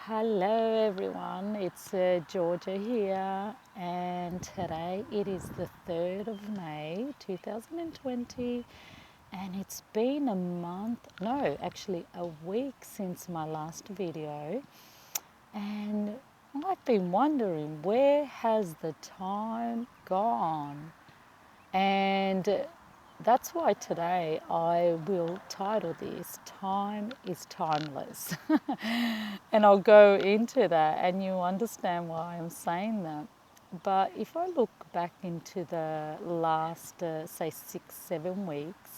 Hello everyone, it's Georgia here, and today it is the 3rd of May 2020, and it's been a month, no, actually a week since my last video, and I've been wondering where has the time gone? And that's why today I will title this Time is Timeless. And I'll go into that and you understand why I'm saying that. But if I look back into the last, say, 6, 7 weeks,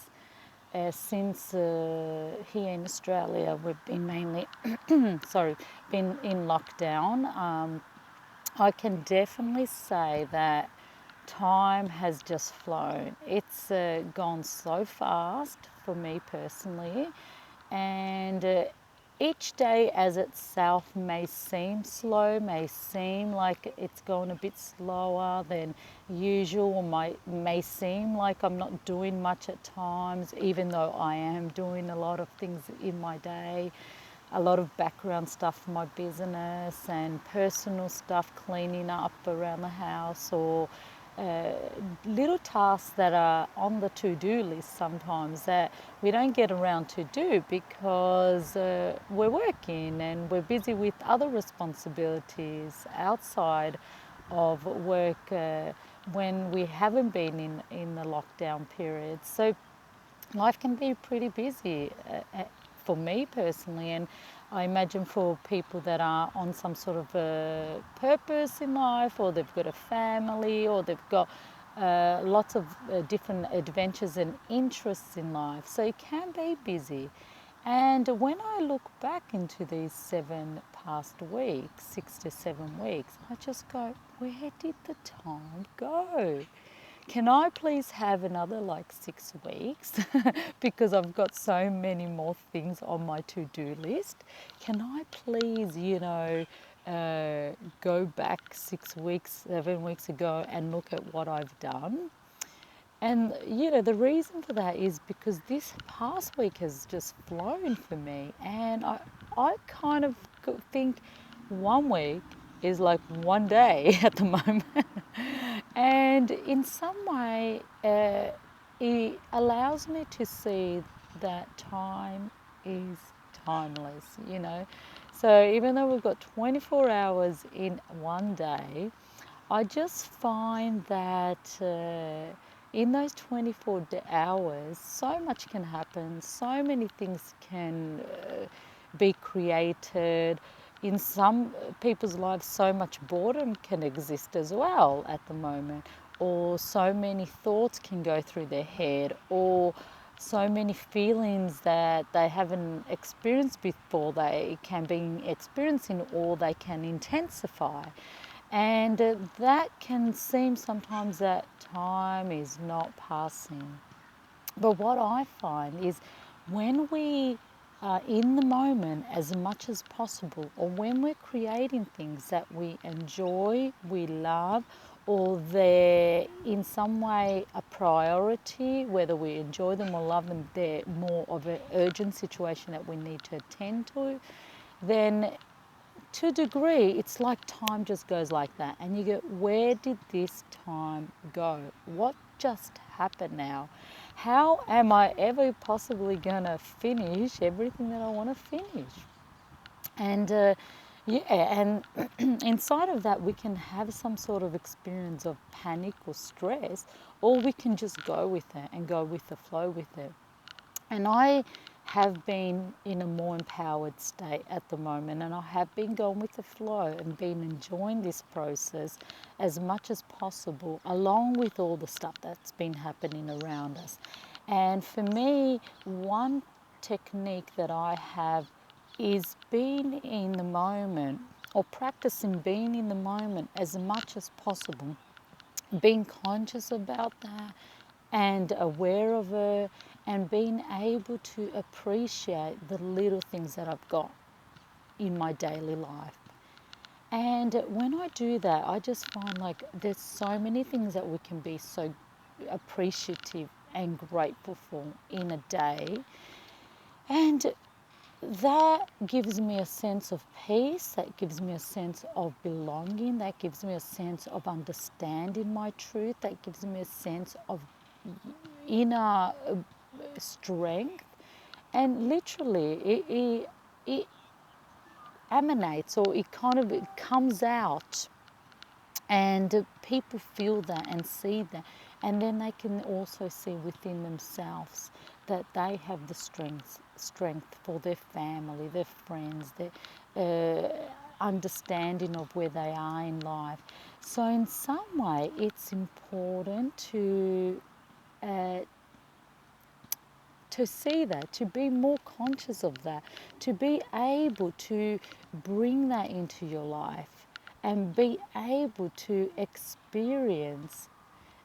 since here in Australia we've been mainly, been in lockdown, I can definitely say that time has just flown. It's gone so fast for me personally, and each day as itself may seem slow, may seem like it's going a bit slower than usual, or may seem like I'm not doing much at times, even though I am doing a lot of things in my day. A lot of background stuff for my business and personal stuff, cleaning up around the house, or uh, little tasks that are on the to-do list sometimes that we don't get around to do because we're working and we're busy with other responsibilities outside of work when we haven't been in the lockdown period. So life can be pretty busy for me personally, and I imagine for people that are on some sort of a purpose in life, or they've got a family, or they've got lots of different adventures and interests in life. So it can be busy. And when I look back into these 7 past weeks, 6 to 7 weeks, I just go, where did the time go? Can I please have another like 6 weeks because I've got so many more things on my to-do list? Can I please, go back 6 weeks, 7 weeks ago and look at what I've done? And the reason for that is because this past week has just flown for me, and I kind of think one week is like one day at the moment. And in some way, it allows me to see that time is timeless. So even though we've got 24 hours in one day, I just find that in those 24 hours, so much can happen, so many things can be created. In some people's lives, so much boredom can exist as well at the moment, or so many thoughts can go through their head, or so many feelings that they haven't experienced before they can be experiencing, or they can intensify. And that can seem sometimes that time is not passing. But what I find is when we are in the moment as much as possible, or when we're creating things that we enjoy, we love, or they're in some way a priority, whether we enjoy them or love them, they're more of an urgent situation that we need to attend to, then to a degree, it's like time just goes like that. And you go, where did this time go? What just happened now? How am I ever possibly going to finish everything that I want to finish? And and inside of that, we can have some sort of experience of panic or stress, or we can just go with it and go with the flow with it. And I have been in a more empowered state at the moment, and I have been going with the flow and been enjoying this process as much as possible, along with all the stuff that's been happening around us. And for me, one technique that I have is being in the moment, or practicing being in the moment as much as possible, being conscious about that and aware of it, and being able to appreciate the little things that I've got in my daily life. And when I do that, I just find like there's so many things that we can be so appreciative and grateful for in a day. And that gives me a sense of peace, that gives me a sense of belonging, that gives me a sense of understanding my truth, that gives me a sense of inner strength. And literally, it emanates, or it comes out, and people feel that and see that, and then they can also see within themselves that they have the strength for their family, their friends, their understanding of where they are in life. So in some way it's important uh, to see that, to be more conscious of that, to be able to bring that into your life and be able to experience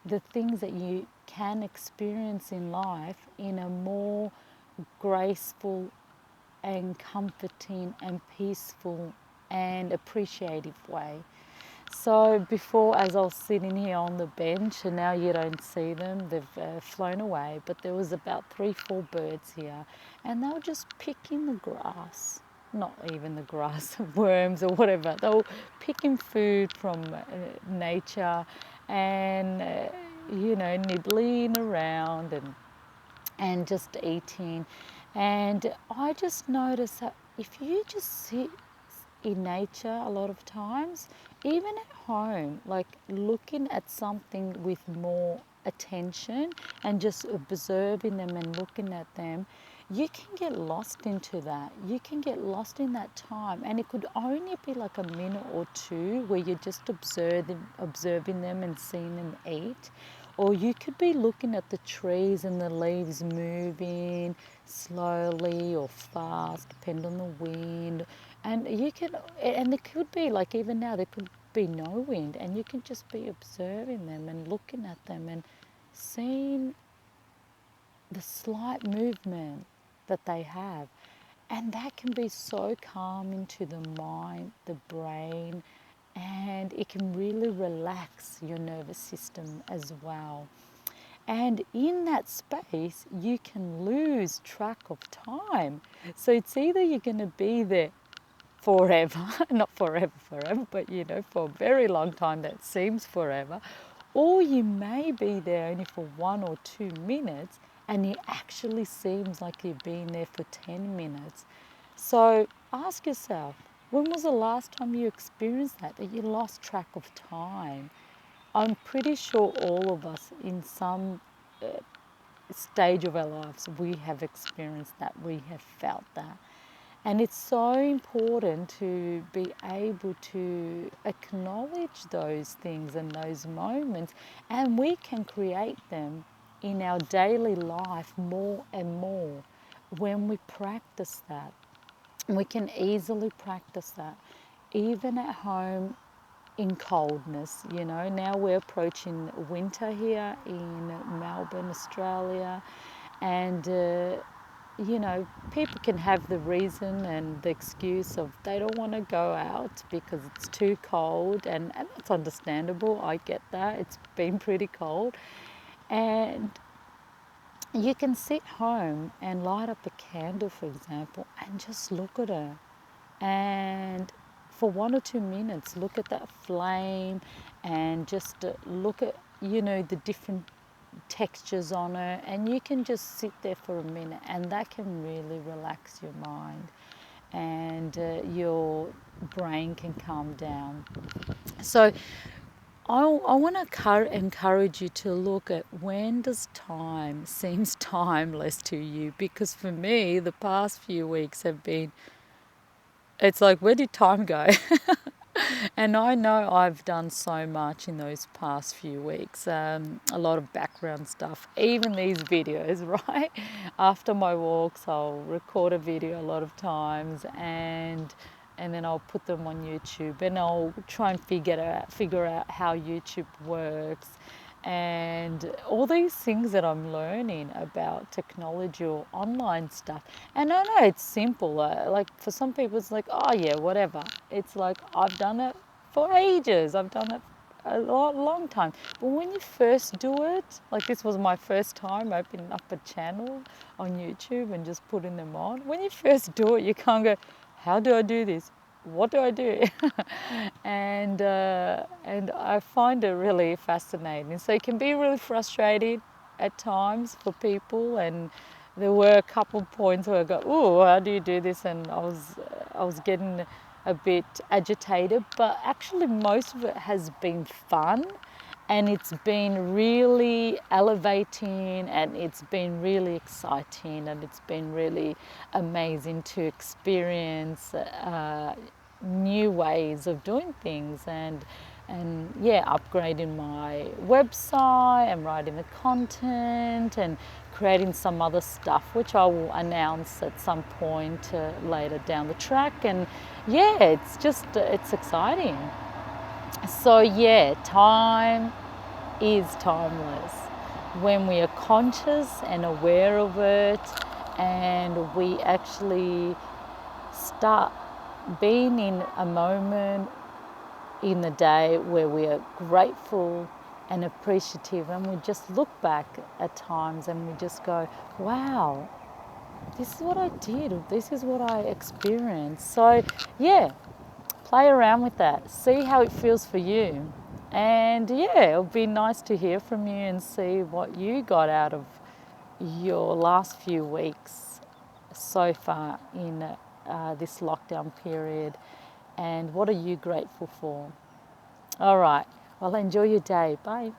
the things that you can experience in life in a more graceful and comforting and peaceful and appreciative way. So before, as I was sitting here on the bench, and now you don't see them, they've flown away, but there was about 3, 4 birds here, and they were just picking the grass, not even the grass, worms or whatever. They were picking food from nature, and nibbling around and just eating. And I just noticed that if you just sit in nature a lot of times, even at home, like looking at something with more attention and just observing them and looking at them, you can get lost into that. You can get lost in that time, and it could only be like a minute or two where you're just observing them and seeing them eat. Or you could be looking at the trees and the leaves moving slowly or fast, depending on the wind. And there could be, like even now, there could be no wind, and you can just be observing them and looking at them and seeing the slight movement that they have. And that can be so calming to the mind, the brain, and it can really relax your nervous system as well. And in that space, you can lose track of time. So it's either you're going to be there forever, not forever, forever, but for a very long time that seems forever, or you may be there only for 1 or 2 minutes and it actually seems like you've been there for 10 minutes. So ask yourself, when was the last time you experienced that you lost track of time? I'm pretty sure all of us in some stage of our lives we have experienced that, we have felt that. And it's so important to be able to acknowledge those things and those moments, and we can create them in our daily life more and more when we practice that. We can easily practice that, even at home in coldness. Now we're approaching winter here in Melbourne, Australia, and people can have the reason and the excuse of they don't want to go out because it's too cold, and that's understandable. I get that. It's been pretty cold. And you can sit home and light up a candle, for example, and just look at her. And for 1 or 2 minutes, look at that flame and just look at, the different textures on her, and you can just sit there for a minute, and that can really relax your mind, and your brain can calm down. So I want to encourage you to look at, when does time seems timeless to you? Because for me, the past few weeks have been, it's like, where did time go? And I know I've done so much in those past few weeks, a lot of background stuff, even these videos, right? After my walks, I'll record a video a lot of times, and then I'll put them on YouTube, and I'll try and figure out how YouTube works, and all these things that I'm learning about technology or online stuff. And I know it's simple, like for some people it's like, oh yeah, whatever. It's like, I've done it for ages. I've done it long time. But when you first do it, like this was my first time opening up a channel on YouTube and just putting them on. When you first do it, you can't go, how do I do this? What do I do? And I find it really fascinating. So it can be really frustrating at times for people, and there were a couple of points where I go, oh, how do you do this? And I was getting a bit agitated, but actually most of it has been fun, and it's been really elevating, and it's been really exciting, and it's been really amazing to experience new ways of doing things, and yeah, upgrading my website and writing the content and creating some other stuff, which I will announce at some point later down the track. And yeah, it's exciting. So yeah, time is timeless when we are conscious and aware of it, and we actually start being in a moment in the day where we are grateful and appreciative, and we just look back at times and we just go, wow, this is what I did, or this is what I experienced. So yeah, play around with that, see how it feels for you. And yeah, it'll be nice to hear from you and see what you got out of your last few weeks so far in this lockdown period, and what are you grateful for. All right, well, enjoy your day. Bye.